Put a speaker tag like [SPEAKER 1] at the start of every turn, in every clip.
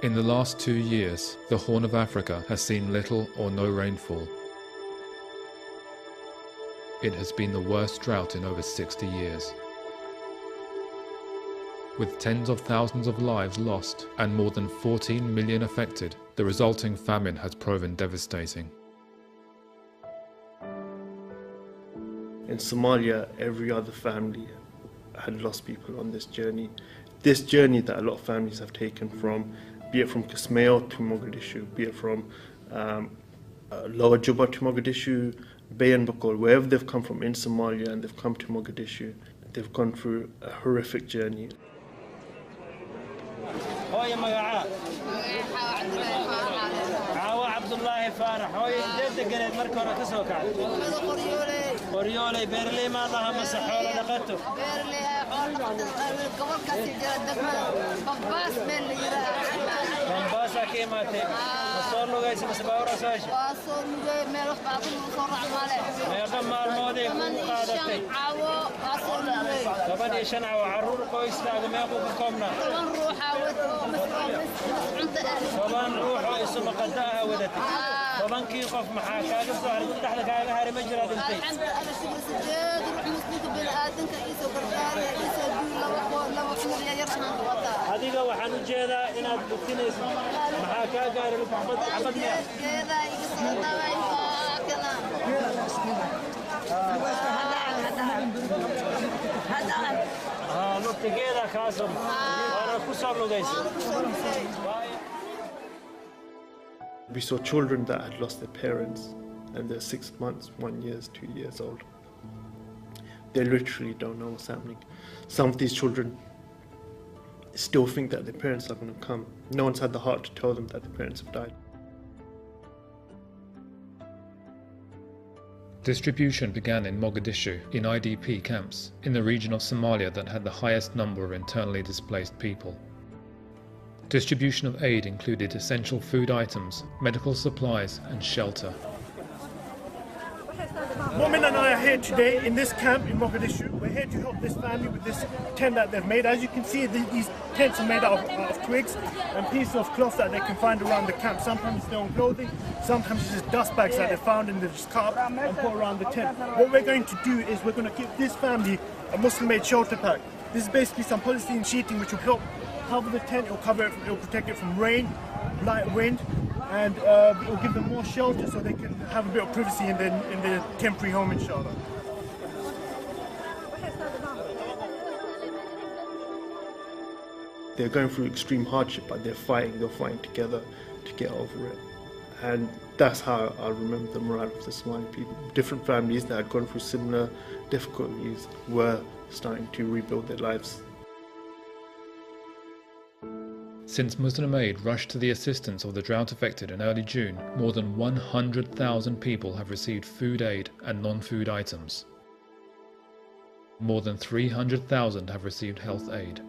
[SPEAKER 1] In the last 2 years, the Horn of Africa has seen little or no rainfall. It has been the worst drought in over 60 years. With tens of thousands of lives lost and more than 14 million affected, the resulting famine has proven devastating.
[SPEAKER 2] In Somalia, every other family had lost people on this journey. This journey that a lot of families have taken from, be it from Kismayo to Mogadishu, be it from Lower Juba to Mogadishu, Bay and Bokol, wherever they've come from in Somalia and they've come to Mogadishu, they've gone through a horrific journey. We saw children that had lost their parents and they're 6 months, 1 year, 2 years old. They literally don't know what's happening. Some of these children still think that their parents are going to come. No one's had the heart to tell them that their parents have died.
[SPEAKER 1] Distribution began in Mogadishu in IDP camps in the region of Somalia that had the highest number of internally displaced people. Distribution of aid included essential food items, medical supplies and shelter.
[SPEAKER 3] Momin and I are here today in this camp in Mogadishu. We're here to help this family with this tent that they've made. As you can see, these tents are made out of twigs and pieces of cloth that they can find around the camp. Sometimes it's their own clothing, sometimes it's just dust bags that they found and they just cut up and put around the tent. What we're going to do is we're going to give this family a Muslim-made shelter pack. This is basically some polythene sheeting which will help cover the tent, it'll protect it from rain, light wind, and it will give them more shelter so they can have a bit of privacy in their temporary home, inshallah.
[SPEAKER 2] They're going through extreme hardship, but they're fighting together to get over it. And that's how I remember the morale of the Somali people. Different families that had gone through similar difficulties were starting to rebuild their lives.
[SPEAKER 1] Since Muslim Aid rushed to the assistance of the drought affected in early June, more than 100,000 people have received food aid and non-food items. More than 300,000 have received health aid.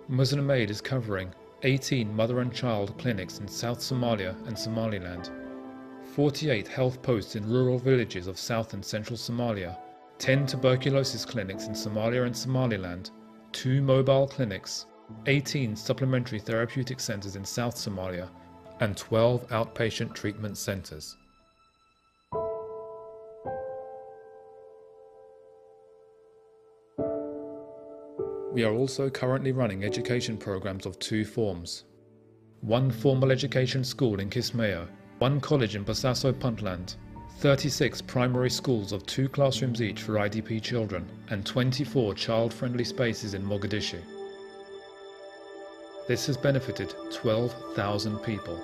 [SPEAKER 1] Muslim Aid is covering 18 mother and child clinics in South Somalia and Somaliland, 48 health posts in rural villages of South and Central Somalia, 10 tuberculosis clinics in Somalia and Somaliland, 2 mobile clinics, 18 supplementary therapeutic centres in South Somalia, and 12 outpatient treatment centres. We are also currently running education programs of 2 forms. 1 formal education school in Kismayo, 1 college in Bosaso, Puntland, 36 primary schools of 2 classrooms each for IDP children, and 24 child-friendly spaces in Mogadishu. This has benefited 12,000 people.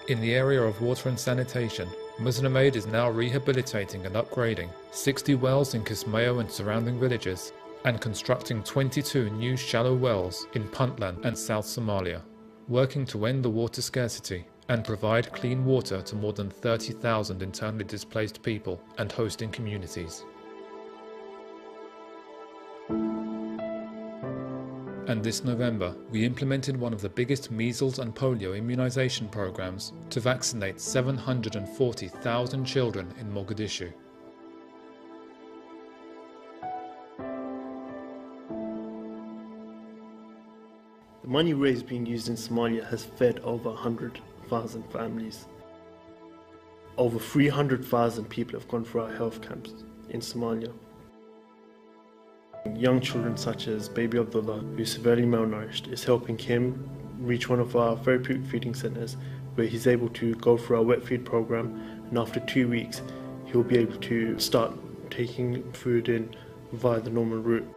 [SPEAKER 1] In the area of water and sanitation, Muslim Aid is now rehabilitating and upgrading 60 wells in Kismayo and surrounding villages, and constructing 22 new shallow wells in Puntland and South Somalia, working to end the water scarcity and provide clean water to more than 30,000 internally displaced people and hosting communities. And this November, we implemented one of the biggest measles and polio immunization programs to vaccinate 740,000 children in Mogadishu.
[SPEAKER 2] The money raised being used in Somalia has fed over 100,000 families. Over 300,000 people have gone through our health camps in Somalia. Young children such as baby Abdullah, who is severely malnourished, is helping him reach one of our therapeutic feeding centres where he's able to go through our wet feed program, and after 2 weeks he'll be able to start taking food in via the normal route.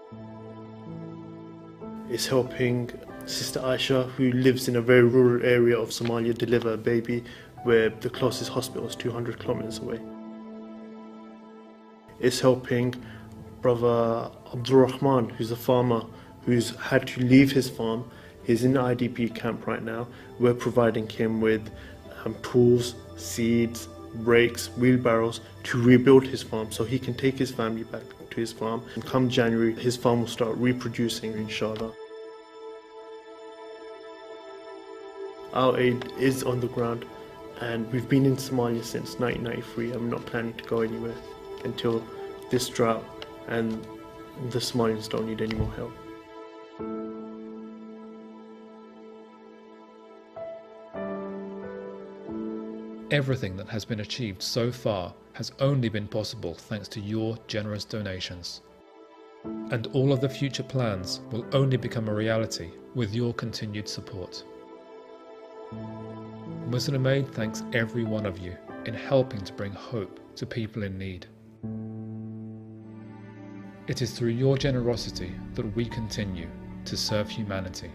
[SPEAKER 2] It's helping Sister Aisha, who lives in a very rural area of Somalia, deliver a baby where the closest hospital is 200 kilometers away. It's helping Brother Abdul Rahman, who's a farmer who's had to leave his farm. He's in the IDP camp right now. We're providing him with tools, seeds, rakes, wheelbarrows to rebuild his farm so he can take his family back to his farm. And come January, his farm will start reproducing, inshallah. Our aid is on the ground, and we've been in Somalia since 1993. I'm not planning to go anywhere until this drought and the Somalians don't need any more help.
[SPEAKER 1] Everything that has been achieved so far has only been possible thanks to your generous donations. And all of the future plans will only become a reality with your continued support. Muslim Aid thanks every one of you in helping to bring hope to people in need. It is through your generosity that we continue to serve humanity.